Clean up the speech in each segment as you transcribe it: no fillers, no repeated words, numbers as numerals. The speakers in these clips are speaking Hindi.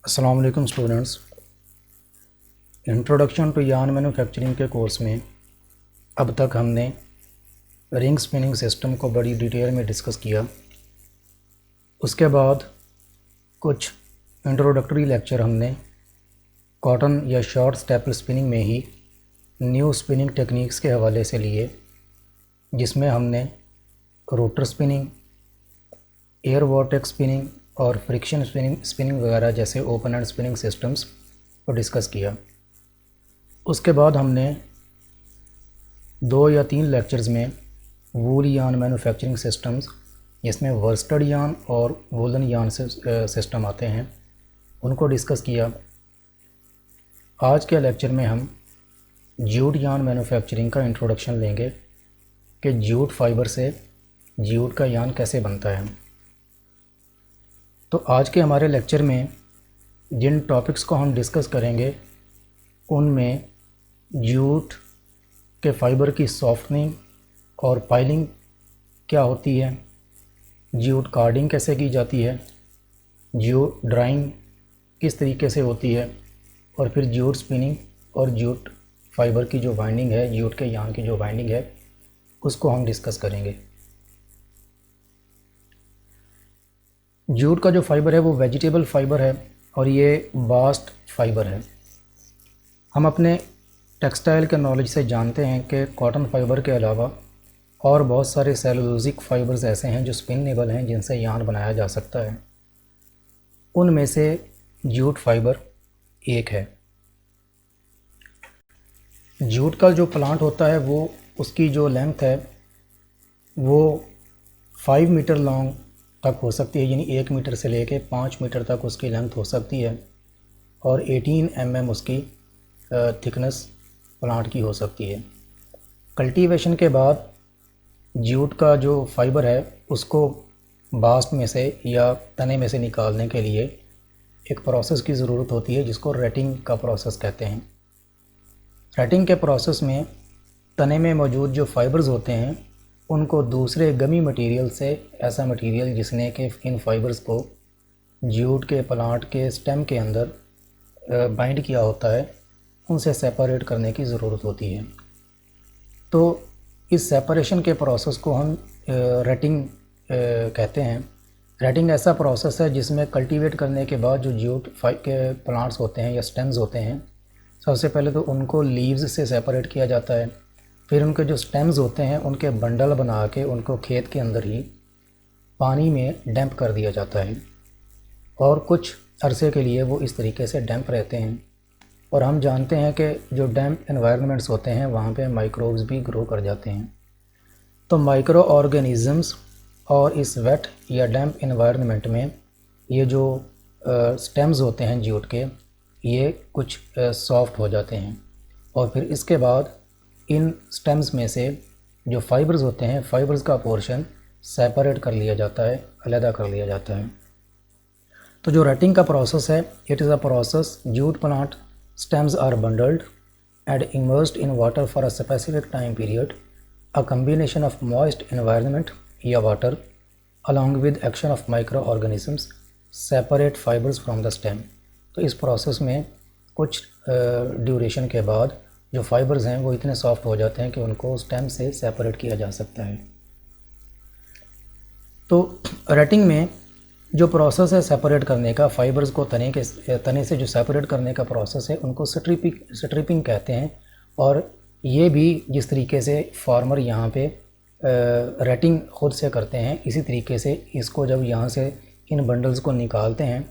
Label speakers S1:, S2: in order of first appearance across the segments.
S1: अस्सलाम वालेकुम students. Introduction to yarn manufacturing के कोर्स में अब तक हमने रिंग स्पिनिंग सिस्टम को बड़ी डिटेल में डिस्कस किया। उसके बाद कुछ इंट्रोडक्टरी लेक्चर हमने कॉटन या शॉर्ट स्टेपल स्पिनिंग में ही न्यू स्पिनिंग टेक्निक्स के हवाले से लिए, जिसमें हमने rotor spinning, air vortex spinning और फ्रिक्शन स्पिनिंग वगैरह जैसे ओपन एंड स्पिनिंग सिस्टम्स को डिस्कस किया। उसके बाद हमने 2 या 3 लेक्चर्स में वूल यार्न मैन्युफैक्चरिंग सिस्टम्स, जिसमें वर्स्टेड यार्न और वूलन यार्न सिस्टम आते हैं, उनको डिस्कस किया। आज के लेक्चर में हम ज्यूट यार्न मैन्युफैक्चरिंग का इंट्रोडक्शन लेंगे कि ज्यूट फाइबर से ज्यूट का यार्न कैसे बनता है। तो आज के हमारे लेक्चर में जिन टॉपिक्स को हम डिस्कस करेंगे उनमें ज्यूट के फाइबर की सॉफ्टनिंग और पाइलिंग क्या होती है, ज्यूट कार्डिंग कैसे की जाती है, ज्यूट ड्राइंग किस तरीके से होती है, और फिर ज्यूट स्पिनिंग और ज्यूट फाइबर की जो बाइंडिंग है, ज्यूट के यार्न की जो बाइंडिंग है, उसको हम डिस्कस करेंगे। ज्यूट का जो फाइबर है वो वेजिटेबल फाइबर है और ये बास्ट फाइबर है। हम अपने टेक्सटाइल के नॉलेज से जानते हैं कि कॉटन फाइबर के अलावा और बहुत सारे सेलुलोजिक फाइबर्स ऐसे हैं जो स्पिनेबल हैं, जिनसे यार्न बनाया जा सकता है। उनमें से ज्यूट फाइबर एक है। ज्यूट का जो प्लांट होता है वो उसकी जो लेंथ है वो 5 मीटर लॉन्ग तक हो सकती है, यानी 1 मीटर से लेके 5 मीटर तक उसकी लेंथ हो सकती है, और 18 mm उसकी थिकनेस प्लांट की हो सकती है। कल्टीवेशन के बाद ज्यूट का जो फाइबर है उसको बास्ट में से या तने में से निकालने के लिए एक प्रोसेस की ज़रूरत होती है, जिसको रेटिंग का प्रोसेस कहते हैं। रेटिंग के प्रोसेस में तने में मौजूद जो फाइबर्स होते हैं उनको दूसरे गमी मटेरियल से, ऐसा मटेरियल जिसने कि इन फाइबर्स को ज्यूट के प्लांट के स्टेम के अंदर बाइंड किया होता है, उनसे सेपरेट करने की ज़रूरत होती है। तो इस सेपरेशन के प्रोसेस को हम रेटिंग कहते हैं। रेटिंग ऐसा प्रोसेस है जिसमें कल्टीवेट करने के बाद जो ज्यूट के प्लांट्स होते हैं या स्टेम्स होते हैं, सबसे पहले तो उनको लीव्स से सेपरेट किया जाता है। फिर उनके जो स्टेम्स होते हैं उनके बंडल बना के उनको खेत के अंदर ही पानी में डैम्प कर दिया जाता है, और कुछ अरसे के लिए वो इस तरीके से डैम्प रहते हैं। और हम जानते हैं कि जो डैम्प एनवायरनमेंट्स होते हैं वहाँ पे माइक्रोब्स भी ग्रो कर जाते हैं। तो माइक्रो ऑर्गेनिज़म्स और इस वेट या डैम्प एनवायरनमेंट में ये जो स्टेम्स होते हैं ज्यूट के, ये कुछ सॉफ्ट हो जाते हैं, और फिर इसके बाद इन स्टेम्स में से जो फाइबर्स होते हैं, फाइबर्स का पोर्शन सेपरेट कर लिया जाता है, अलग कर लिया जाता है। तो जो रेटिंग का प्रोसेस है, it is a process jute plant stems are bundled and immersed in water for a specific time period. A combination of moist environment या water along with action of microorganisms separate fibers from the stem. तो इस प्रोसेस में कुछ ड्यूरेशन के बाद जो फाइबर्स हैं वो इतने सॉफ्ट हो जाते हैं कि उनको स्टेम से सेपरेट किया जा सकता है। तो रेटिंग में जो प्रोसेस है सेपरेट करने का, फाइबर्स को तने से जो सेपरेट करने का प्रोसेस है, उनको स्ट्रिपिंग कहते हैं। और ये भी जिस तरीके से फार्मर यहाँ पे रेटिंग ख़ुद से करते हैं, इसी तरीके से इसको जब यहाँ से इन बंडल्स को निकालते हैं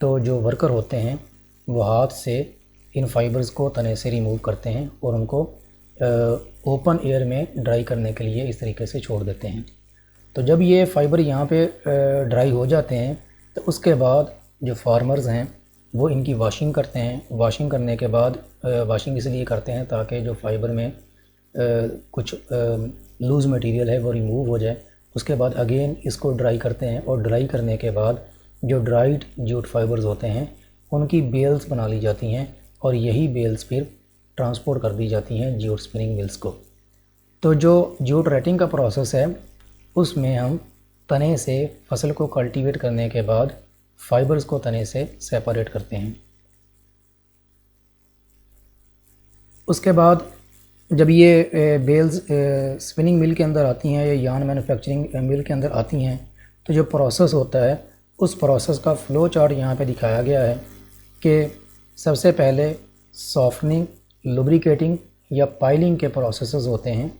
S1: तो जो वर्कर होते हैं वो हाथ से इन फाइबर्स को तने से रिमूव करते हैं और उनको ओपन एयर में ड्राई करने के लिए इस तरीके से छोड़ देते हैं। तो जब ये फाइबर यहाँ पे ड्राई हो जाते हैं तो उसके बाद जो फार्मर्स हैं वो इनकी वॉशिंग करते हैं। वॉशिंग करने के बाद वॉशिंग इसलिए करते हैं ताकि जो फाइबर में कुछ लूज़ मटेरियल है वो रिमूव हो जाए। उसके बाद अगेन इसको ड्राई करते हैं, और ड्राई करने के बाद जो ड्राइड ज्यूट फाइबर्स होते हैं उनकी बेल्स बना ली जाती हैं, और यही बेल्स फिर ट्रांसपोर्ट कर दी जाती हैं ज्यूट स्पिनिंग मिल्स को। तो जो ज्यूट रेटिंग का प्रोसेस है उसमें हम तने से फसल को कल्टीवेट करने के बाद फाइबर्स को तने से सेपरेट करते हैं। उसके बाद जब ये बेल्स स्पिनिंग मिल के अंदर आती हैं या यार्न मैन्युफैक्चरिंग मिल के अंदर आती हैं, तो जो प्रोसेस होता है उस प्रोसेस का फ़्लो चार्ट यहाँ पे दिखाया गया है कि सबसे पहले सॉफ्टनिंग, लुब्रिकेटिंग या पाइलिंग के प्रोसेसेस होते हैं।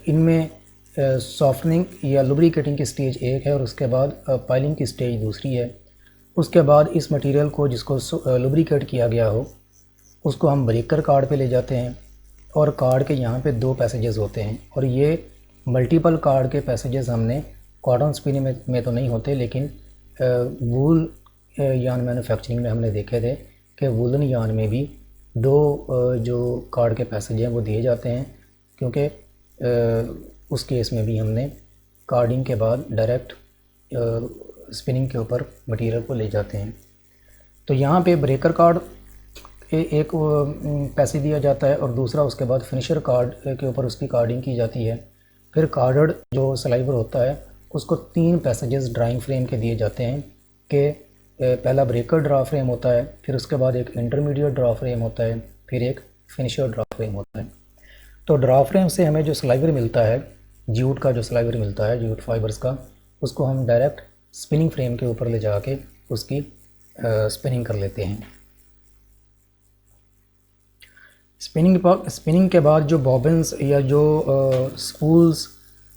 S1: इनमें सॉफ्टनिंग या लुब्रिकेटिंग की स्टेज एक है और उसके बाद पाइलिंग की स्टेज दूसरी है। उसके बाद इस मटेरियल को जिसको लुब्रिकेट किया गया हो उसको हम ब्रेकर कार्ड पे ले जाते हैं और कार्ड के यहाँ पे 2 पैसेजेस होते हैं और ये मल्टीपल कार्ड के पैसेजेस हमने कॉटन स्पिनिंग में तो नहीं होते, लेकिन वूल यार्न मैन्युफैक्चरिंग में हमने देखे थे कि वूलन यार्न में भी 2 जो कार्ड के पैसेज हैं वो दिए जाते हैं, क्योंकि उस केस में भी हमने कार्डिंग के बाद डायरेक्ट स्पिनिंग के ऊपर मटेरियल को ले जाते हैं। तो यहाँ पे ब्रेकर कार्ड एक पैसे दिया जाता है और दूसरा उसके बाद फिनिशर कार्ड के ऊपर उसकी कार्डिंग की जाती है। फिर कार्डड जो स्लाइवर होता है उसको 3 पैसेजेस ड्राइंग फ्रेम के दिए जाते हैं कि पहला ब्रेकर ड्रा फ्रेम होता है, फिर उसके बाद एक इंटरमीडिएट ड्रा फ्रेम होता है, फिर एक फिनिशर ड्रा फ्रेम होता है। तो ड्रा फ्रेम से हमें जो स्लाइवर मिलता है, जूट का जो स्लाइवर मिलता है जूट फाइबर्स का, उसको हम डायरेक्ट स्पिनिंग फ्रेम के ऊपर ले जाके उसकी स्पिनिंग कर लेते हैं। स्पिनिंग के बाद जो बॉबिन्स या जो स्पूल्स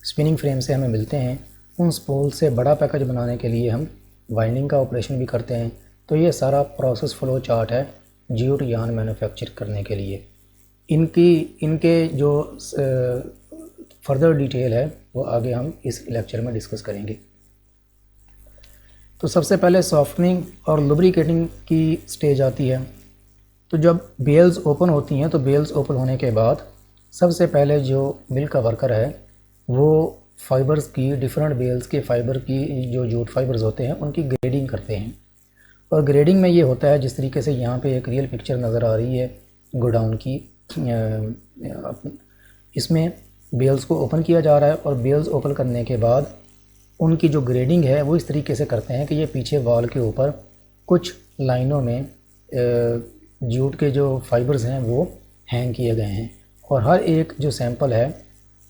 S1: स्पिनिंग फ्रेम से हमें मिलते हैं, उन स्पूल से बड़ा पैकेज बनाने के लिए हम वाइंडिंग का ऑपरेशन भी करते हैं। तो ये सारा प्रोसेस फ्लो चार्ट है जूट यार्न मैन्युफैक्चर करने के लिए। इनके जो फर्दर डिटेल है वो आगे हम इस लेक्चर में डिस्कस करेंगे। तो सबसे पहले सॉफ्टनिंग और लुब्रिकेटिंग की स्टेज आती है। तो जब बेल्स ओपन होती हैं तो बेल्स ओपन होने के बाद सबसे पहले जो मिल का वर्कर है वो फाइबर्स की, डिफरेंट बेल्स के फाइबर की जो जूट फाइबर्स होते हैं उनकी ग्रेडिंग करते हैं। और ग्रेडिंग में ये होता है जिस तरीके से यहाँ पे एक रियल पिक्चर नज़र आ रही है गोडाउन की। इसमें बेल्स को ओपन किया जा रहा है और बेल्स ओपन करने के बाद उनकी जो ग्रेडिंग है वो इस तरीके से करते हैं कि ये पीछे वॉल के ऊपर कुछ लाइनों में जूट के जो फाइबर्स हैं वो हैंग किए गए हैं और हर एक जो सैंपल है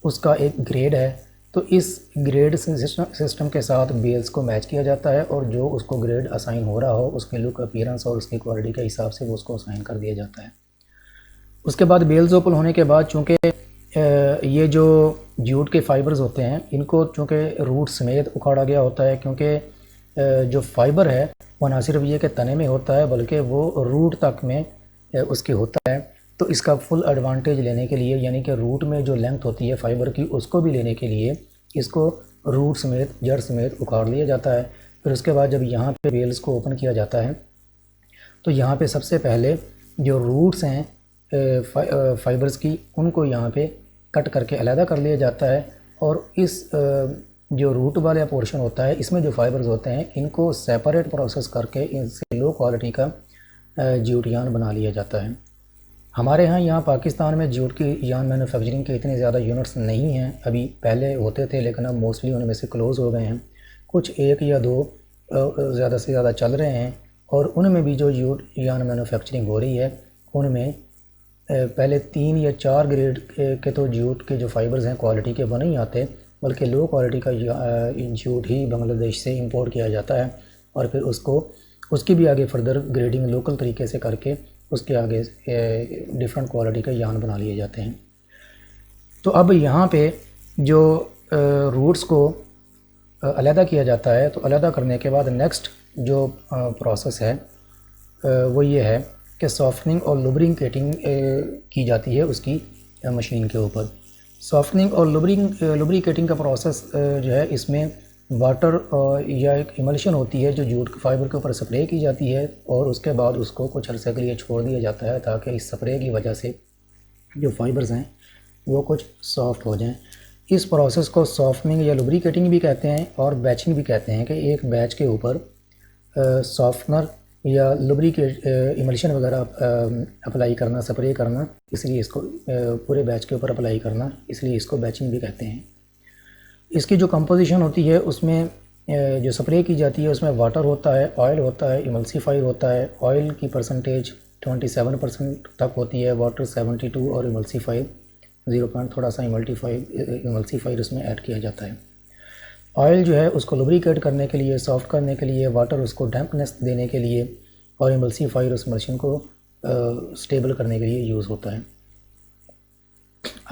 S1: उसका एक ग्रेड है। तो इस ग्रेड सिस्टम के साथ बेल्स को मैच किया जाता है और जो उसको ग्रेड असाइन हो रहा हो उसके लुक, अपीयरेंस और उसकी क्वालिटी के हिसाब से वो उसको असाइन कर दिया जाता है। उसके बाद बेल्स ओपन होने के बाद चूँकि ये जो जूट के फाइबर्स होते हैं इनको चूँकि रूट समेत उखाड़ा गया होता है, क्योंकि जो फाइबर है वो ना सिर्फ ये कि तने में होता है बल्कि वो रूट तक में उसके होता है। तो इसका फुल एडवांटेज लेने के लिए, यानी कि रूट में जो लेंथ होती है फाइबर की उसको भी लेने के लिए इसको रूट समेत, जड़ समेत उखाड़ लिया जाता है। फिर उसके बाद जब यहाँ पे बेल्स को ओपन किया जाता है तो यहाँ पे सबसे पहले जो रूट्स हैं फाइबर्स की उनको यहाँ पे कट करके अलहदा कर लिया जाता है और इस जो रूट वाला पोर्शन होता है इसमें जो फाइबर्स होते हैं इनको सेपरेट प्रोसेस करके इनसे लो क्वालिटी का जूट यार्न बना लिया जाता है। हमारे यहाँ पाकिस्तान में जूट की यार्न मैन्युफैक्चरिंग के इतने ज़्यादा यूनिट्स नहीं हैं, अभी पहले होते थे लेकिन अब मोस्टली उनमें से क्लोज़ हो गए हैं। कुछ 1 या 2 ज़्यादा से ज़्यादा चल रहे हैं और उनमें भी जो जूट यार्न मैन्युफैक्चरिंग हो रही है उनमें पहले 3 या 4 ग्रेड के तो जूट के जो फाइबर्स हैं क्वालिटी के वो नहीं आते, बल्कि लो क्वालिटी का जूट ही बांग्लादेश से इंपोर्ट किया जाता है और फिर उसकी भी आगे फर्दर ग्रेडिंग लोकल तरीके से करके उसके आगे डिफरेंट क्वालिटी का यार्न बना लिए जाते हैं। तो अब यहाँ पे जो रूट्स को अलहदा किया जाता है, तो अलहदा करने के बाद नेक्स्ट जो प्रोसेस है वो ये है कि सॉफ्टनिंग और लुब्रिकेटिंग की जाती है उसकी मशीन के ऊपर। सॉफ्टनिंग और लुब्रिकेटिंग का प्रोसेस जो है इसमें वाटर या एक इमल्शन होती है जो जूट फाइबर के ऊपर स्प्रे की जाती है और उसके बाद उसको कुछ अरसे के लिए छोड़ दिया जाता है ताकि इस स्प्रे की वजह से जो फाइबर्स हैं वो कुछ सॉफ्ट हो जाएं। इस प्रोसेस को सॉफ्टनिंग या लुब्रिकेटिंग भी कहते हैं और बैचिंग भी कहते हैं कि एक बैच के ऊपर सॉफ्टनर या लुब्रिकेट इमल्शन वगैरह अप्लाई करना, स्प्रे करना, इसलिए इसको पूरे बैच के ऊपर अप्लाई करना, इसलिए इसको बैचिंग भी कहते हैं। इसकी जो कंपोजिशन होती है उसमें जो स्प्रे की जाती है उसमें वाटर होता है, ऑयल होता है, इमल्सीफायर होता है। ऑयल की परसेंटेज 27% तक होती है, वाटर 72 और इमल्सीफायर 0 पॉइंट थोड़ा सा इमल्सीफायर उसमें ऐड किया जाता है। ऑयल जो है उसको लुब्रिकेट करने के लिए, सॉफ्ट करने के लिए, वाटर उसको डैम्पनेस देने के लिए, और इमल्सीफायर उस मशीन को स्टेबल करने के लिए यूज़ होता है।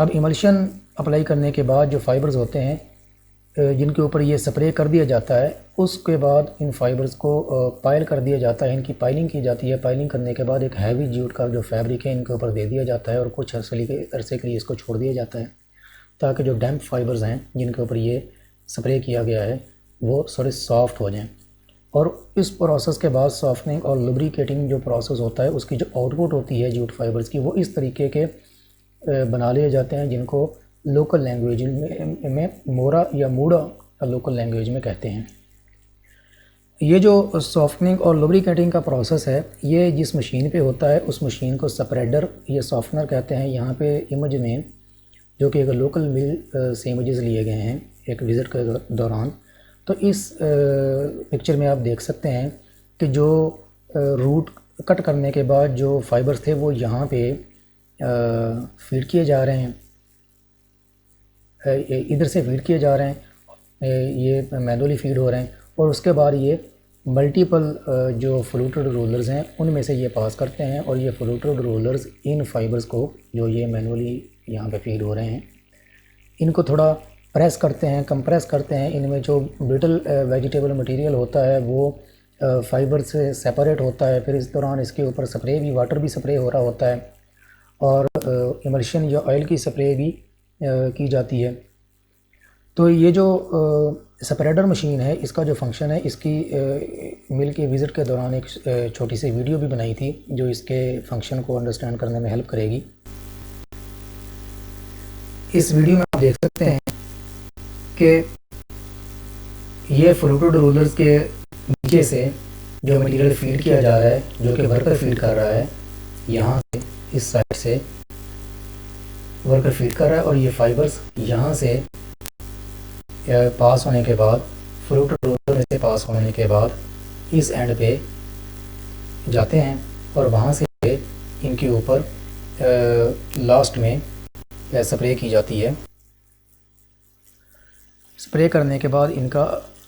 S1: अब इमल्शन अप्लाई करने के बाद जो फाइबर्स होते हैं जिनके ऊपर ये स्प्रे कर दिया जाता है, उसके बाद इन फाइबर्स को पाइल कर दिया जाता है, इनकी पाइलिंग की जाती है। पाइलिंग करने के बाद एक हैवी जूट का जो फैब्रिक है इनके ऊपर दे दिया जाता है और कुछ अरसे के लिए इसको छोड़ दिया जाता है, ताकि जो डैम्प फाइबर्स हैं जिनके ऊपर ये स्प्रे किया गया है वो थोड़े सॉफ्ट हो जाएं। और इस प्रोसेस के बाद सॉफ्टनिंग और लुब्रिकेटिंग जो प्रोसेस होता है उसकी जो आउटपुट होती है जूट फाइबर्स की, वो इस तरीके के बना लिए जाते हैं जिनको लोकल लैंग्वेज में मोरा या मूड़ा लोकल लैंग्वेज में कहते हैं। ये जो सॉफ्टनिंग और लुब्रिकेटिंग का प्रोसेस है ये जिस मशीन पे होता है उस मशीन को स्प्रेडर या सॉफ्टनर कहते हैं। यहाँ पे इमेज में जो कि एक लोकल मिल से इमेजेस लिए गए हैं एक विज़िट के दौरान, तो इस पिक्चर में आप देख सकते हैं कि जो रूट कट करने के बाद जो फाइबर्स थे वो यहाँ पे फीड किए जा रहे हैं, इधर से फीड किए जा रहे हैं, ये मैनुअली फीड हो रहे हैं, और उसके बाद ये मल्टीपल जो फ्लूटेड रोलर्स हैं उनमें से ये पास करते हैं, और ये फ्लूटेड रोलर्स इन फाइबर्स को जो ये मैनुअली यहाँ पे फीड हो रहे हैं इनको थोड़ा प्रेस करते हैं, कंप्रेस करते हैं। इनमें जो ब्रिटल वेजिटेबल मटेरियल होता है वो फाइबर से सेपरेट होता है। फिर इस दौरान इसके ऊपर स्प्रे भी, वाटर भी स्प्रे हो रहा होता है, और इमल्शन या ऑयल की स्प्रे भी की जाती है। तो ये जो स्प्रेडर मशीन है इसका जो फंक्शन है, इसकी मिल के विज़िट के दौरान एक छोटी सी वीडियो भी बनाई थी जो इसके फंक्शन को अंडरस्टैंड करने में हेल्प करेगी। इस वीडियो में आप देख सकते हैं कि ये फ्लूटेड रोलर्स के नीचे से जो मटेरियल फीड किया जा रहा है, जो कि वर्कर फीड कर रहा है, यहाँ से इस साइड से वर्कर फीड कर रहा है, और ये फाइबर्स यहाँ से पास होने के बाद, फ्लूटेड रोलर में से पास होने के बाद इस एंड पे जाते हैं, और वहाँ से इनके ऊपर लास्ट में स्प्रे की जाती है। स्प्रे करने के बाद इनका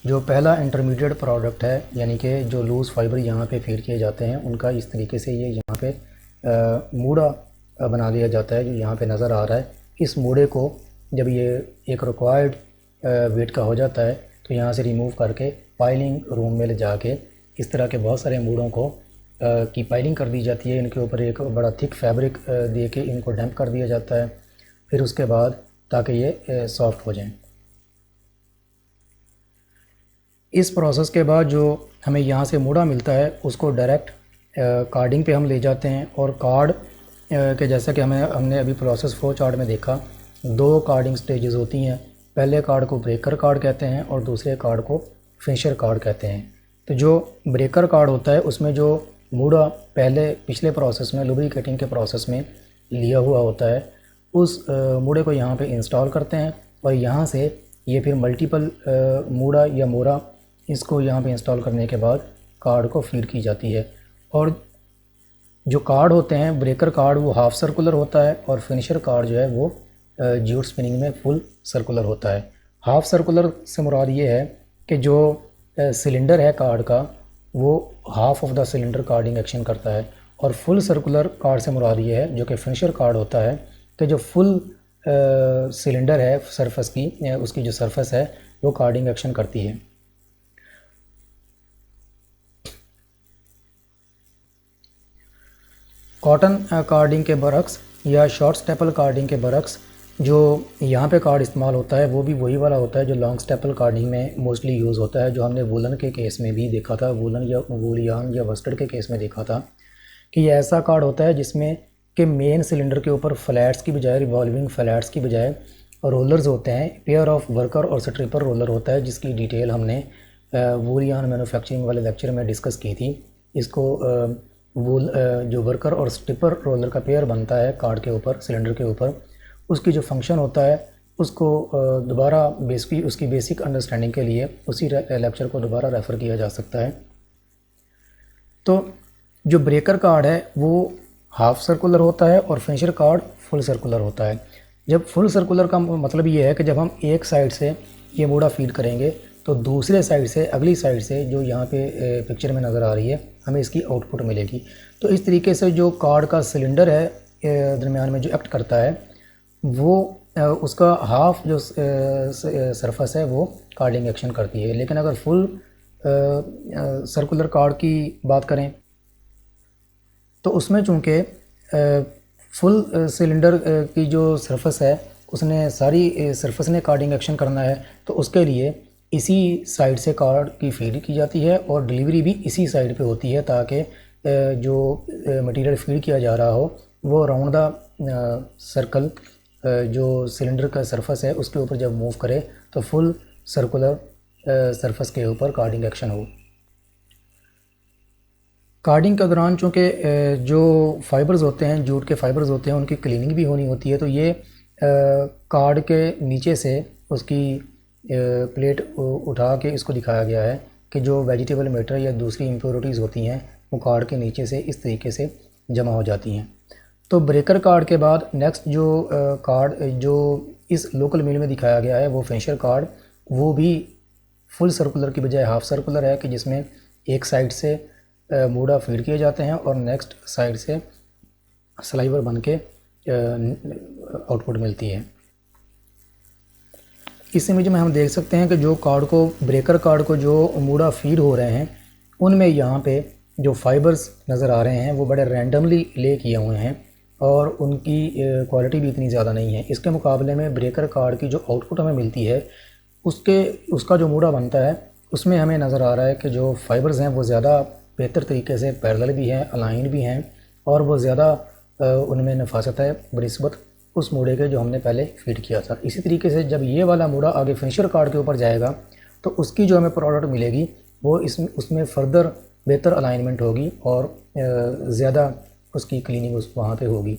S1: जो पहला इंटरमीडिएट प्रोडक्ट है, यानी कि जो लूज़ फाइबर यहाँ पे फीड किए जाते हैं, उनका इस तरीके से ये यहाँ पे मूड़ा बना लिया जाता है जो यहाँ पे नज़र आ रहा है। इस मूड़े को जब ये एक रिक्वायर्ड वेट का हो जाता है तो यहाँ से रिमूव करके पाइलिंग रूम में ले जाके इस तरह के बहुत सारे मूड़ों को की पाइलिंग कर दी जाती है। इनके ऊपर एक बड़ा थिक फैब्रिक दे के इनको डैम्प कर दिया जाता है, फिर उसके बाद ताकि ये सॉफ्ट हो जाएं। इस प्रोसेस के बाद जो हमें यहाँ से मूड़ा मिलता है उसको डायरेक्ट कार्डिंग पे हम ले जाते हैं, और कार्ड के जैसा कि हमने अभी प्रोसेस फ्लो चार्ट में देखा, 2 कार्डिंग स्टेजेस होती हैं। पहले कार्ड को ब्रेकर कार्ड कहते हैं और दूसरे कार्ड को फिनिशर कार्ड कहते हैं। तो जो ब्रेकर कार्ड होता है उसमें जो मूड़ा पिछले प्रोसेस में, लुब्रिकेटिंग के प्रोसेस में लिया हुआ होता है, उस मूड़े को यहाँ पे इंस्टॉल करते हैं, और यहाँ से ये फिर मल्टीपल मूड़ा या मोरा इसको यहाँ पे इंस्टॉल करने के बाद कार्ड को फीड की जाती है। और जो कार्ड होते हैं, ब्रेकर कार्ड वो हाफ सर्कुलर होता है, और फिनिशर कार्ड जो है वो जूट स्पिनिंग में फुल सर्कुलर होता है। हाफ सर्कुलर से मुराद ये है कि जो सिलेंडर है कार्ड का वो half of the cylinder carding action करता है, और फुल सर्कुलर कार्ड से मुराद ये है जो कि फिनिशर कार्ड होता है कि जो फुल सिलेंडर है सरफेस की, उसकी जो सरफेस है वो कार्डिंग एक्शन करती है। कॉटन कार्डिंग के बरक्स या शॉर्ट स्टेपल कार्डिंग के बरक्स जो यहाँ पे कार्ड इस्तेमाल होता है वो भी वही वाला होता है जो लॉन्ग स्टेपल कार्डिंग में मोस्टली यूज़ होता है, जो हमने वुलन के केस में भी देखा था, वुलन या वूलियान या वस्टर्ड के केस में देखा था कि ये ऐसा कार्ड होता है जिसमें कि मेन सिलेंडर के ऊपर फ्लैट्स की बजाय, रिवॉल्विंग फ्लैट्स की बजाय रोलर्स होते हैं। पेयर ऑफ वर्कर और स्ट्रिपर रोलर होता है, जिसकी डिटेल हमने वूलियान मैन्युफैक्चरिंग वाले लेक्चर में डिस्कस की थी। इसको जो वर्कर और स्ट्रिपर रोलर का पेयर बनता है कार्ड के ऊपर, सिलेंडर के ऊपर, उसकी जो फंक्शन होता है उसको दोबारा उसकी बेसिक अंडरस्टैंडिंग के लिए उसी लेक्चर को दोबारा रेफ़र किया जा सकता है। तो जो ब्रेकर कार्ड है वो हाफ सर्कुलर होता है और फिनिशर कार्ड फुल सर्कुलर होता है। जब फुल सर्कुलर का मतलब ये है कि जब हम एक साइड से ये मोड़ा फीड करेंगे तो दूसरे साइड से, अगली साइड से जो यहाँ पे पिक्चर में नज़र आ रही है, हमें इसकी आउटपुट मिलेगी। तो इस तरीके से जो कार्ड का सिलेंडर है दरमियान में जो एक्ट करता है वो उसका हाफ जो सरफेस है वो कार्डिंग एक्शन करती है। लेकिन अगर फुल सर्कुलर कार्ड की बात करें तो उसमें चूँकि फुल सिलेंडर की जो सरफेस है उसने सारी सरफेस ने कार्डिंग एक्शन करना है, तो उसके लिए इसी साइड से कार्ड की फीड की जाती है और डिलीवरी भी इसी साइड पे होती है, ताकि जो मटेरियल फीड किया जा रहा हो वो राउंड द सर्कल जो सिलेंडर का सरफेस है उसके ऊपर जब मूव करे तो फुल सर्कुलर सरफेस के ऊपर कार्डिंग एक्शन हो। कार्डिंग के दौरान चूँकि जो फाइबर्स होते हैं, जूट के फाइबर्स होते हैं, उनकी क्लीनिंग भी होनी होती है। तो ये कार्ड के नीचे से उसकी प्लेट उठा के इसको दिखाया गया है कि जो वेजिटेबल मैटर या दूसरी इम्प्योरिटीज़ होती हैं वो कार्ड के नीचे से इस तरीके से जमा हो जाती हैं। तो ब्रेकर कार्ड के बाद नेक्स्ट जो कार्ड जो इस लोकल मिल में दिखाया गया है वो फिनिशर कार्ड, वो भी फुल सर्कुलर की बजाय हाफ सर्कुलर है कि जिसमें एक साइड से मूड़ा फीड किए जाते हैं और नेक्स्ट साइड से स्लाइवर बन के आउटपुट मिलती है। इस इमेज में हम देख सकते हैं कि जो कार्ड को, ब्रेकर कार्ड को जो मूड़ा फीड हो रहे हैं उनमें यहाँ पे जो फाइबर्स नज़र आ रहे हैं वो बड़े रैंडमली ले किए हुए हैं और उनकी क्वालिटी भी इतनी ज़्यादा नहीं है। इसके मुकाबले में ब्रेकर कार्ड की जो आउटपुट हमें मिलती है उसका जो मूड़ा बनता है उसमें हमें नज़र आ रहा है कि जो फाइबर्स हैं वो ज़्यादा बेहतर तरीके से पैरेलल भी हैं, अलाइन भी हैं और वो ज़्यादा उनमें नफासत है बनिस्बत उस मूड़े के जो हमने पहले फीड किया था। इसी तरीके से जब ये वाला मूड़ा आगे फिनिशर कार्ड के ऊपर जाएगा तो उसकी जो हमें प्रोडक्ट मिलेगी वो उसमें फर्दर बेहतर अलाइनमेंट होगी और ज़्यादा उसकी क्लीनिंग वहाँ पे होगी।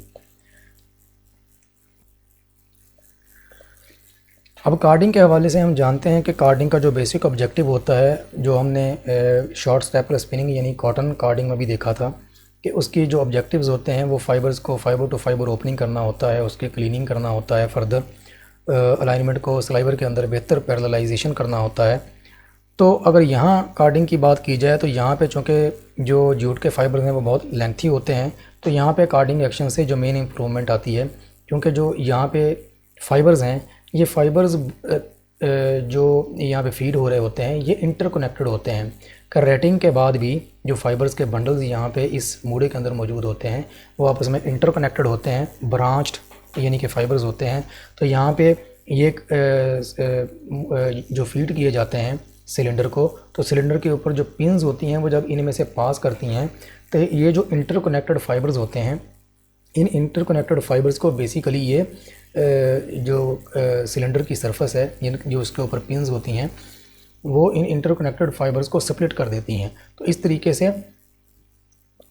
S1: अब कार्डिंग के हवाले से हम जानते हैं कि कार्डिंग का जो बेसिक ऑब्जेक्टिव होता है, जो हमने शॉर्ट स्टेपलर स्पिनिंग यानी कॉटन कार्डिंग में भी देखा था कि उसकी जो ऑब्जेक्टिव्स होते हैं वो फाइबर्स को फाइबर टू फाइबर ओपनिंग करना होता है, उसकी क्लीनिंग करना होता है, फर्दर अलाइनमेंट को स्लाइवर के अंदर बेहतर पैरेललाइजेशन करना होता है। तो अगर यहाँ कार्डिंग की बात की जाए तो यहाँ पे चूँकि जो जूट के फाइबर्स हैं वो बहुत लेंथी होते हैं, तो यहाँ पे कार्डिंग एक्शन से जो मेन इम्प्रूवमेंट आती है, क्योंकि जो यहाँ पे फाइबर्स हैं ये फाइबर्स जो यहाँ पे फीड हो रहे होते हैं ये इंटरकनेक्टेड होते हैं। रेटिंग के बाद भी जो फाइबर्स के बंडल्स यहाँ पे इस मूड़े के अंदर मौजूद होते हैं वो आपस में इंटरकनेक्टेड होते हैं, ब्रांच्ड यानी कि फाइबर्स होते हैं। तो यहाँ पे ये जो फीड किए जाते हैं सिलेंडर को, तो सिलेंडर के ऊपर जो पिन्स होती हैं वो जब इनमें से पास करती हैं तो ये जो इंटरकनेक्टेड फाइबर्स होते हैं, इन इंटरकनेक्टेड फाइबर्स को बेसिकली ये जो सिलेंडर की सरफेस है जो उसके ऊपर पिन्स होती हैं वो इन इंटरकनेक्टेड फाइबर्स को सेपरेट कर देती हैं। तो इस तरीके से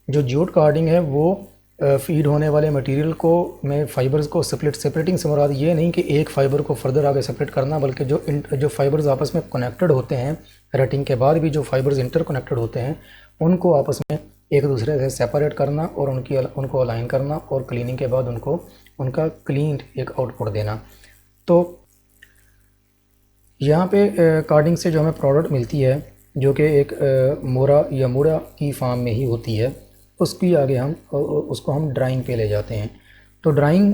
S1: जो जूट कार्डिंग है वो फीड होने वाले मटेरियल को में फाइबर्स को सेपरेटिंग से मुराद ये नहीं कि एक फ़ाइबर को फर्दर आगे सेपरेट करना, बल्कि जो फाइबर्स आपस में कनेक्टेड होते हैं रेटिंग के बाद भी जो फाइबर्स इंटरकनेक्टेड होते हैं उनको आपस में एक दूसरे से सेपरेट करना और उनको अलाइन करना और क्लीनिंग के बाद उनका क्लीन एक आउटपुट देना। तो यहाँ पे कार्डिंग से जो हमें प्रोडक्ट मिलती है जो कि एक मोरा या मूड़ा की फार्म में ही होती है, उसकी आगे उसको हम ड्राइंग पे ले जाते हैं। तो ड्राइंग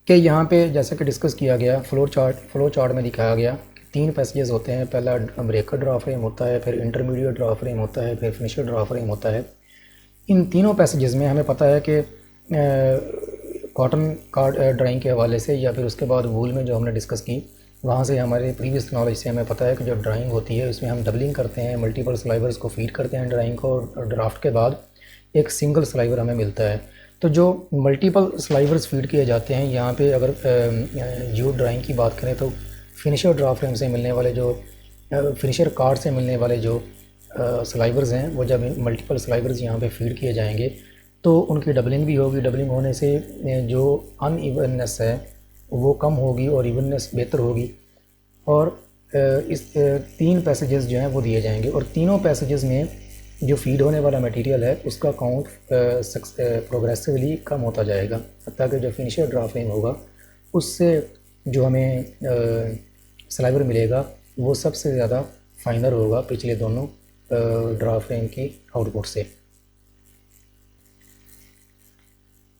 S1: के यहाँ पे जैसा कि डिस्कस किया गया फ्लो चार्ट में दिखाया गया कि 3 पैसेजेस होते हैं। पहला ब्रेकर ड्रा फ्रेम होता है, फिर इंटरमीडिएट ड्रा फ्रेम होता है, फिर फिनिशर ड्रा फ्रेम होता है। इन तीनों पैसेजेस में हमें पता है कि कॉटन कार्ड ड्राइंग के हवाले से या फिर उसके बाद वूल में जो हमने डिस्कस की वहाँ से हमारे प्रीवियस नॉलेज से हमें पता है कि जो ड्राइंग होती है उसमें हम डबलिंग करते हैं, मल्टीपल स्लाइवर्स को फीड करते हैं ड्राइंग को, और ड्राफ्ट के बाद एक सिंगल स्लाइवर हमें मिलता है। तो जो मल्टीपल स्लाइवर्स फीड किए जाते हैं यहाँ पे अगर जूट ड्राइंग की बात करें तो फिनिशर ड्रा फ्रेम से मिलने वाले जो फिनिशर कार्ड से मिलने वाले जो स्लाइवर्स हैं वो जब मल्टीपल स्लाइवर्स यहाँ पे फीड किए जाएंगे तो उनकी डबलिंग भी होगी। डबलिंग होने से जो अनइवननेस है वो कम होगी और इवननेस बेहतर होगी। और इस 3 पैसेजेस जो हैं वो दिए जाएंगे और तीनों पैसेजेस में जो फीड होने वाला मटेरियल है उसका काउंट प्रोग्रेसिवली कम होता जाएगा, हत्ता कि जो फिनिशर ड्राफ्ट फ्रेम होगा उससे जो हमें स्लाइवर मिलेगा वो सबसे ज़्यादा फाइनर होगा पिछले दोनों ड्राफ्ट फ्रेम की आउटपुट से।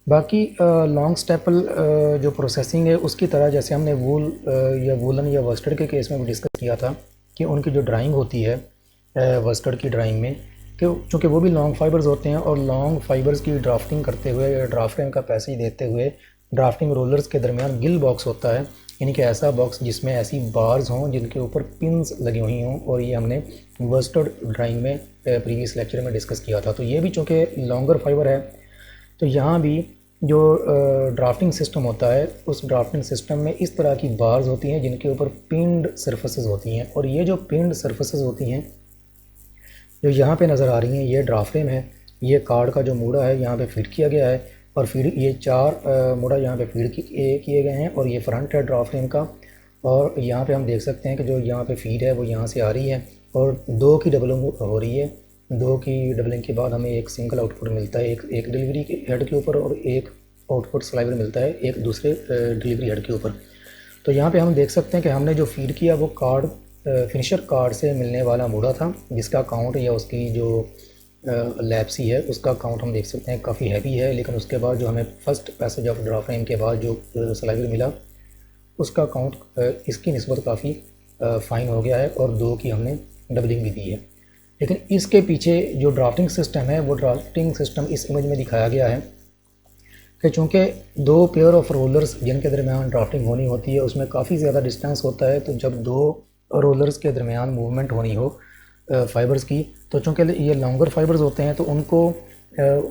S1: बाकी लॉन्ग स्टेपल जो प्रोसेसिंग है उसकी तरह जैसे हमने वूल या वूलन या वर्स्टर्ड के केस में भी डिस्कस किया था कि उनकी जो ड्राइंग होती है वर्स्टर्ड की ड्राइंग में, कि चूँकि वो भी लॉन्ग फाइबर्स होते हैं और लॉन्ग फाइबर्स की ड्राफ्टिंग करते हुए या ड्राफ्ट फ्रेम का पैसेज देते हुए ड्राफ्टिंग रोलर्स के दरमियान गिल बॉक्स होता है, यानी कि ऐसा बॉक्स जिसमें ऐसी बार्स हों जिनके ऊपर पिन्स लगी हुई हों, और ये हमने वर्स्टर्ड ड्राइंग में प्रीवियस लेक्चर में डिस्कस किया था। तो ये भी चूँकि लॉन्गर फाइबर है तो यहाँ भी जो ड्राफ्टिंग सिस्टम होता है उस ड्राफ्टिंग सिस्टम में इस तरह की बार्स होती हैं जिनके ऊपर पिंड सरफेसेस होती हैं, और ये जो पिंड सरफेसेस होती हैं जो यहाँ पे नज़र आ रही हैं ये ड्राफ्ट फ्रेम है। ये कार्ड का जो मूड़ा है यहाँ पे फीड किया गया है और फीड ये 4 मूड़ा यहाँ पे फीड किए गए हैं और ये फ्रंट है ड्राफ्ट फ्रेम का। और यहाँ पे हम देख सकते हैं कि जो यहाँ पे फीड है वो यहाँ से आ रही है और 2 की डबलिंग हो रही है। 2 की डबलिंग के बाद हमें एक सिंगल आउटपुट मिलता है, एक डिलीवरी के हेड के ऊपर और एक आउटपुट स्लाइवर मिलता है एक दूसरे डिलीवरी हेड के ऊपर। तो यहाँ पे हम देख सकते हैं कि हमने जो फीड किया वो कार्ड फिनिशर कार्ड से मिलने वाला मूड़ा था जिसका काउंट या उसकी जो लैप्सी है उसका काउंट हम देख सकते हैं काफ़ी हैवी है, लेकिन उसके बाद जो हमें first passage of draft frame के बाद जो स्लाइवर मिला उसका काउंट इसकी निस्बत काफ़ी फ़ाइन हो गया है और 2 की हमने डबलिंग भी दी है। लेकिन इसके पीछे जो ड्राफ्टिंग सिस्टम है वो ड्राफ्टिंग सिस्टम इस इमेज में दिखाया गया है कि चूँकि 2 पेयर ऑफ रोलर्स जिनके दरमियान ड्राफ्टिंग होनी होती है उसमें काफ़ी ज़्यादा डिस्टेंस होता है। तो जब 2 रोलर्स के दरमियान मूवमेंट होनी हो फाइबर्स की, तो चूँकि ये लॉन्गर फाइबर्स होते हैं तो उनको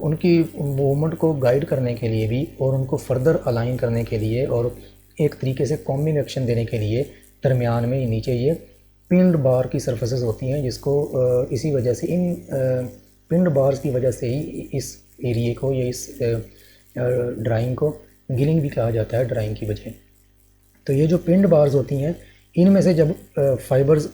S1: उनकी मूवमेंट को गाइड करने के लिए भी और उनको फर्दर अलाइन करने के लिए और एक तरीके से कॉम्बिंग एक्शन देने के लिए दरमियान में नीचे ये पिंड बार की सरफेसेस होती हैं, जिसको इसी वजह से इन पिंड बार्स की वजह से ही इस एरिए को या इस ड्राइंग को गिलिंग भी कहा जाता है ड्राइंग की वजह। तो ये जो पिंड बार्स होती हैं इनमें से जब फाइबर्स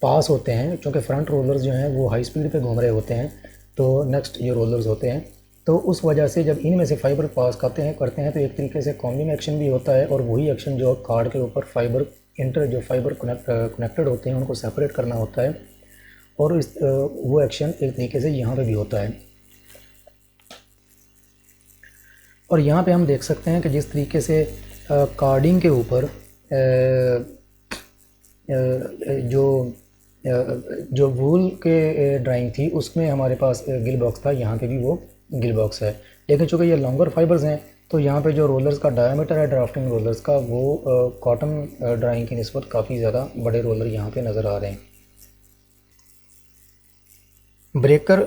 S1: पास होते हैं, चूँकि फ्रंट रोलर्स जो हैं वो हाई स्पीड पे घूम रहे होते हैं, तो नेक्स्ट जो रोलर्स होते हैं तो उस वजह से जब इनमें से फाइबर पास करते हैं तो एक तरीके से कॉम्बिंग एक्शन भी होता है और वही एक्शन जो कार्ड के ऊपर फाइबर जो फाइबर कनेक्टेड होते हैं उनको सेपरेट करना होता है और वो एक्शन एक तरीके से यहाँ पे भी होता है। और यहाँ पे हम देख सकते हैं कि जिस तरीके से कार्डिंग के ऊपर जो वूल के ड्राइंग थी उसमें हमारे पास गिल बॉक्स था, यहाँ पे भी वो गिल बॉक्स है। लेकिन चूँकि ये लॉन्गर फाइबर्स हैं तो यहाँ पे जो रोलर्स का डायमीटर है ड्राफ्टिंग रोलर्स का वो कॉटन ड्राइंग की निस्बत काफ़ी ज़्यादा बड़े रोलर यहाँ पे नज़र आ रहे हैं। ब्रेकर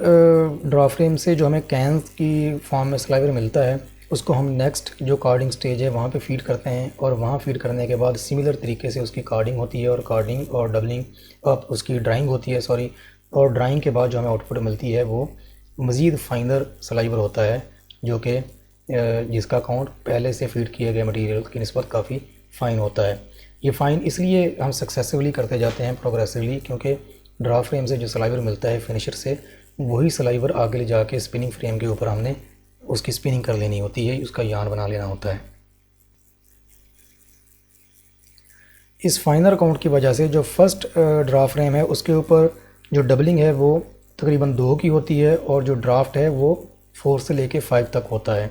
S1: ड्राफ्ट फ्रेम से जो हमें कैन्स की फॉर्म में स्लाइवर मिलता है उसको हम नेक्स्ट जो कार्डिंग स्टेज है वहाँ पे फीड करते हैं और वहाँ फीड करने के बाद सिमिलर तरीके से उसकी कार्डिंग होती है और कार्डिंग और डबलिंग उसकी ड्राइंग होती है और ड्राइंग के बाद जो हमें आउटपुट मिलती है वो मज़ीद फाइनर स्लाइवर होता है जो कि जिसका काउंट पहले से फीड किए गए मटेरियल की निस्बत काफ़ी फ़ाइन होता है। ये फ़ाइन इसलिए हम सक्सेसफुली करते जाते हैं प्रोग्रेसिवली क्योंकि ड्राफ्ट फ्रेम से जो स्लाइवर मिलता है फिनिशर से वही स्लाइवर आगे ले जाके स्पिनिंग फ्रेम के ऊपर हमने उसकी स्पिनिंग कर लेनी होती है, उसका यार्न बना लेना होता है। इस फाइनर काउंट की वजह से जो फर्स्ट ड्राफ्ट फ्रेम है उसके ऊपर जो डबलिंग है वो तकरीबन 2 की होती है और जो ड्राफ्ट है वो 4 से लेके 5 तक होता है।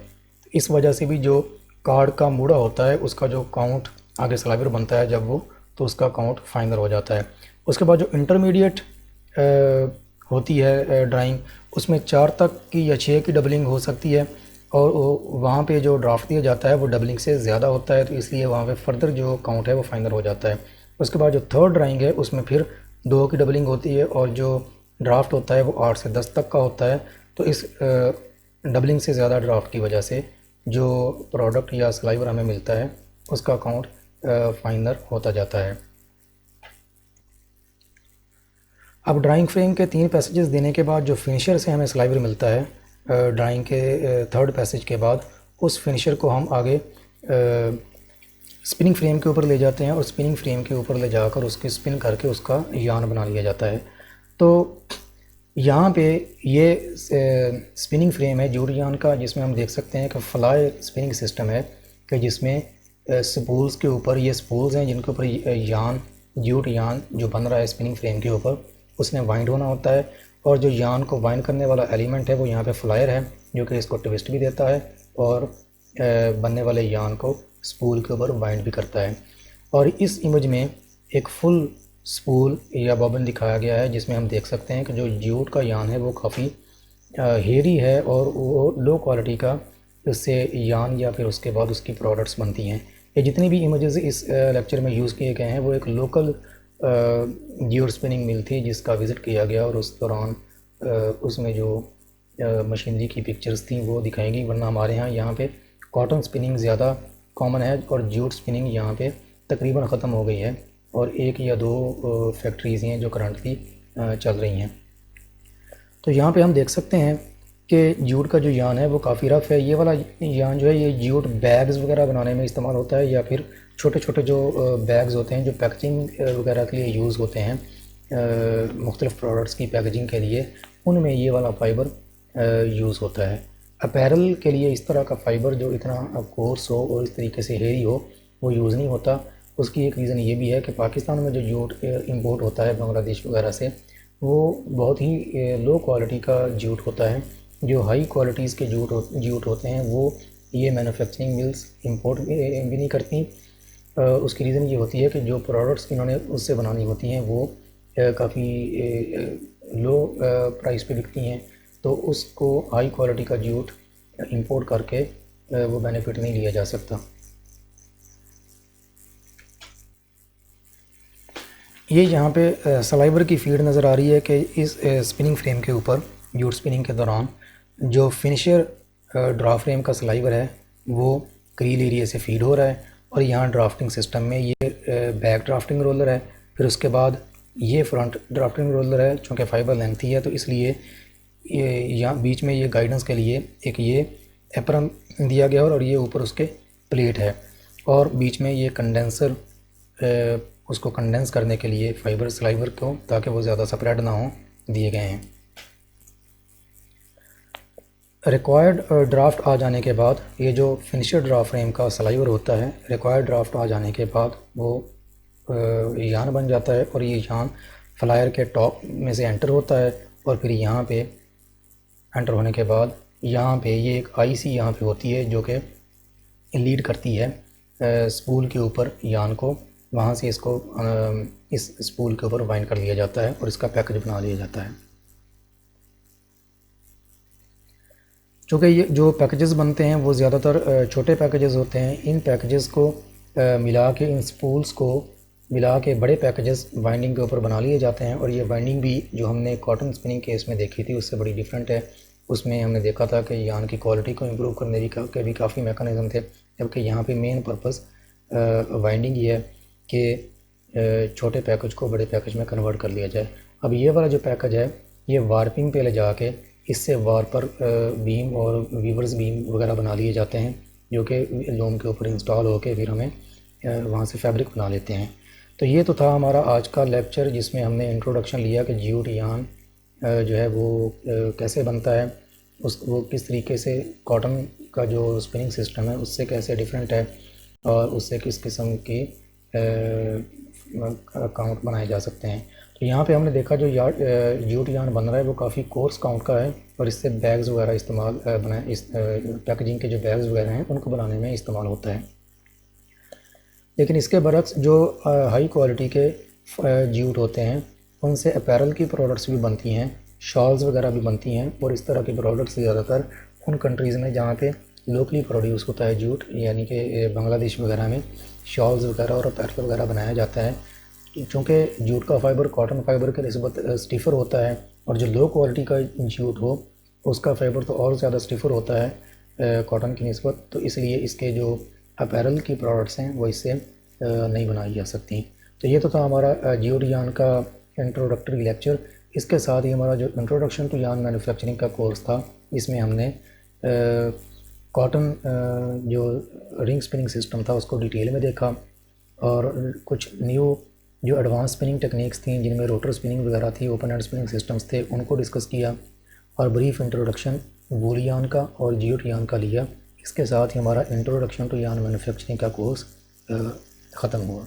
S1: इस वजह से भी जो कार्ड का मूड़ा होता है उसका जो काउंट आगे स्लाइवर बनता है जब वो तो उसका काउंट फाइनर हो जाता है। उसके बाद जो इंटरमीडिएट होती है ड्राइंग उसमें 4 तक की या 6 की डबलिंग हो सकती है और वहाँ पे जो ड्राफ्ट दिया जाता है वो डबलिंग से ज़्यादा होता है, तो इसलिए वहाँ पे फर्दर जो काउंट है वो फाइनल हो जाता है। उसके बाद जो थर्ड ड्राइंग है उसमें फिर 2 की डबलिंग होती है और जो ड्राफ्ट होता है वो 8 से 10 तक का होता है। तो इस डबलिंग से ज़्यादा ड्राफ्ट की वजह से जो प्रोडक्ट या स्लाइवर हमें मिलता है उसका काउंट फाइनर होता जाता है। अब ड्राइंग फ्रेम के 3 पैसेजेस देने के बाद जो फिनिशर से हमें स्लाइवर मिलता है ड्राइंग के 3rd पैसेज के बाद, उस फिनिशर को हम आगे स्पिनिंग फ्रेम के ऊपर ले जाते हैं और स्पिनिंग फ्रेम के ऊपर ले जाकर उसके स्पिन करके उसका यान बना लिया जाता है। तो यहाँ पे ये स्पिनिंग फ्रेम है जूट यान का, जिसमें हम देख सकते हैं कि फ्लाई स्पिनिंग सिस्टम है कि जिसमें स्पूल्स के ऊपर, ये स्पूल्स हैं जिनके ऊपर यान, जूट यान जो बन रहा है स्पिनिंग फ्रेम के ऊपर, उसने वाइंड होना होता है। और जो यान को वाइंड करने वाला एलिमेंट है वो यहाँ पे फ्लायर है, जो कि इसको ट्विस्ट भी देता है और बनने वाले यान को स्पूल के ऊपर वाइंड भी करता है। और इस इमेज में एक फुल स्पूल या बॉबिन दिखाया गया है, जिसमें हम देख सकते हैं कि जो जूट का यान है वो काफ़ी हेवी है और वो लो क्वालिटी का उससे यान या फिर उसके बाद उसकी प्रोडक्ट्स बनती हैं। ये जितनी भी इमेजेस इस लेक्चर में यूज़ किए गए हैं वो एक लोकल जूट स्पिनिंग मिल थी जिसका विज़िट किया गया, और उस दौरान उसमें जो मशीनरी की पिक्चर्स थी वो दिखाई गई। वरना हमारे यहाँ पे कॉटन स्पिनिंग ज़्यादा कॉमन है और जूट स्पिनिंग यहाँ पे तकरीबन ख़त्म हो गई है, और एक या दो फैक्ट्रीज़ हैं जो करंटली चल रही हैं। तो यहाँ पे हम देख सकते हैं कि जूट का जो यान है वो काफ़ी रफ़ है। ये वाला यान जो है ये जूट बैग्स वगैरह बनाने में इस्तेमाल होता है, या फिर छोटे छोटे जो बैग्स होते हैं जो पैकेजिंग वगैरह के लिए यूज़ होते हैं, मुख्तलिफ़ प्रोडक्ट्स की पैकेजिंग के लिए, उनमें ये वाला फ़ाइबर यूज़ होता है। अपैरल के लिए इस तरह का फ़ाइबर जो इतना कोर्स हो और इस तरीके से हेवी हो वो यूज़ नहीं होता। उसकी एक रीज़न ये भी है कि पाकिस्तान में जो जूट इंपोर्ट होता है बांग्लादेश वगैरह से, वो बहुत ही लो क्वालिटी का जूट होता है। जो हाई क्वालिटीज़ के जूट होते हैं वो ये मैन्युफैक्चरिंग मिल्स इंपोर्ट भी नहीं करती। उसकी रीज़न ये होती है कि जो प्रोडक्ट्स इन्होंने उससे बनानी होती हैं वो काफ़ी लो प्राइस पे बिकती हैं, तो उसको हाई क्वालिटी का जूट इंपोर्ट करके वो बेनिफिट नहीं लिया जा सकता। ये यहाँ पे सलाइवर की फीड नज़र आ रही है कि इस स्पिनिंग फ्रेम के ऊपर जूट स्पिनिंग के दौरान जो फिनिशर ड्रा फ्रेम का सलाइवर है वो क्रील एरिया से फीड हो रहा है, और यहाँ ड्राफ्टिंग सिस्टम में ये बैक ड्राफ्टिंग रोलर है, फिर उसके बाद ये फ्रंट ड्राफ्टिंग रोलर है। चूँकि फाइबर लेंथी है तो इसलिए ये यहाँ बीच में ये गाइडेंस के लिए एक ये एप्रन दिया गया और ये ऊपर उसके प्लेट है, और बीच में ये कंडेंसर उसको कंडेंस करने के लिए फाइबर सलाइवर को, ताकि वो ज़्यादा स्प्रेड ना हो, दिए गए हैं। रिक्वायर्ड ड्राफ्ट आ जाने के बाद ये जो फिनिशर ड्रा फ्रेम का सलाइवर होता है, रिक्वायर्ड ड्राफ्ट आ जाने के बाद वो यान बन जाता है, और ये यान फ्लायर के टॉप में से एंटर होता है, और फिर यहाँ पे एंटर होने के बाद यहाँ पे ये एक आईसी यहाँ पे होती है जो कि लीड करती है स्पूल के ऊपर यान को। वहाँ से इसको इस स्पूल के ऊपर वाइंड कर लिया जाता है और इसका पैकेज बना लिया जाता है। चूँकि ये जो पैकेजेस बनते हैं वो ज़्यादातर छोटे पैकेजेस होते हैं, इन पैकेजेस को मिला के, इन स्पूल्स को मिला के बड़े पैकेजेस वाइंडिंग के ऊपर बना लिए जाते हैं। और ये वाइंडिंग भी जो हमने कॉटन स्पिनिंग केस में देखी थी उससे बड़ी डिफरेंट है। उसमें हमने देखा था कि यान की क्वालिटी को इम्प्रूव करने के भी काफ़ी मैकेनिज़्म थे, जबकि यहाँ पे मेन पर्पस वाइंडिंग ही है कि छोटे पैकेज को बड़े पैकेज में कन्वर्ट कर लिया जाए। अब ये वाला जो पैकेज है ये वार्पिंग पे ले जाके इससे वार्पर बीम और वीवर्स बीम वगैरह बना लिए जाते हैं, जो कि लोम के ऊपर इंस्टॉल होके फिर हमें वहाँ से फैब्रिक बना लेते हैं। तो ये तो था हमारा आज का लेक्चर, जिसमें हमने इंट्रोडक्शन लिया कि जूट यान जो है वो कैसे बनता है, वो किस तरीके से कॉटन का जो स्पिनिंग सिस्टम है उससे कैसे डिफरेंट है, और उससे किस किस्म की काउंट बनाए जा सकते हैं। तो यहाँ पे हमने देखा जो जूट यान बन रहा है वो काफ़ी कोर्स काउंट का है, और इससे बैग्स वगैरह इस्तेमाल बनाए, इस पैकेजिंग के जो बैग्स वगैरह हैं उनको बनाने में इस्तेमाल होता है। लेकिन इसके बरक्स जो हाई क्वालिटी के जूट होते हैं उनसे अपैरल की प्रोडक्ट्स भी बनती हैं, शॉल्स वगैरह भी बनती हैं, और इस तरह के प्रोडक्ट्स ज़्यादातर उन कंट्रीज़ में जहाँ पे लोकली प्रोड्यूस होता है जूट, यानी कि बांग्लादेश वगैरह में शॉल्स वगैरह और अपैरल वगैरह बनाया जाता है। चूँकि जूट का फाइबर कॉटन फाइबर के निस्बत स्टिफ़र होता है, और जो लो क्वालिटी का जूट हो उसका फाइबर तो और ज़्यादा स्टिफ़र होता है कॉटन की निस्बत, तो इसलिए इसके जो अपैरल की प्रोडक्ट्स हैं वो इससे नहीं बनाई जा सकती। तो ये तो था हमारा जूट यान का इंट्रोडक्टरी लेक्चर। इसके साथ ही हमारा जो इंट्रोडक्शन टू यान मैन्युफैक्चरिंग का कोर्स था, इसमें हमने कॉटन जो रिंग स्पिनिंग सिस्टम था उसको डिटेल में देखा, और कुछ न्यू जो एडवांस स्पिनिंग टेक्निक्स थी जिनमें रोटर स्पिनिंग वगैरह थी, ओपन एंड स्पिनिंग सिस्टम्स थे, उनको डिस्कस किया, और ब्रीफ इंट्रोडक्शन वूल का और जियोट यार्न का लिया। इसके साथ ही हमारा इंट्रोडक्शन टू यार्न मैन्युफैक्चरिंग का कोर्स ख़त्म हुआ।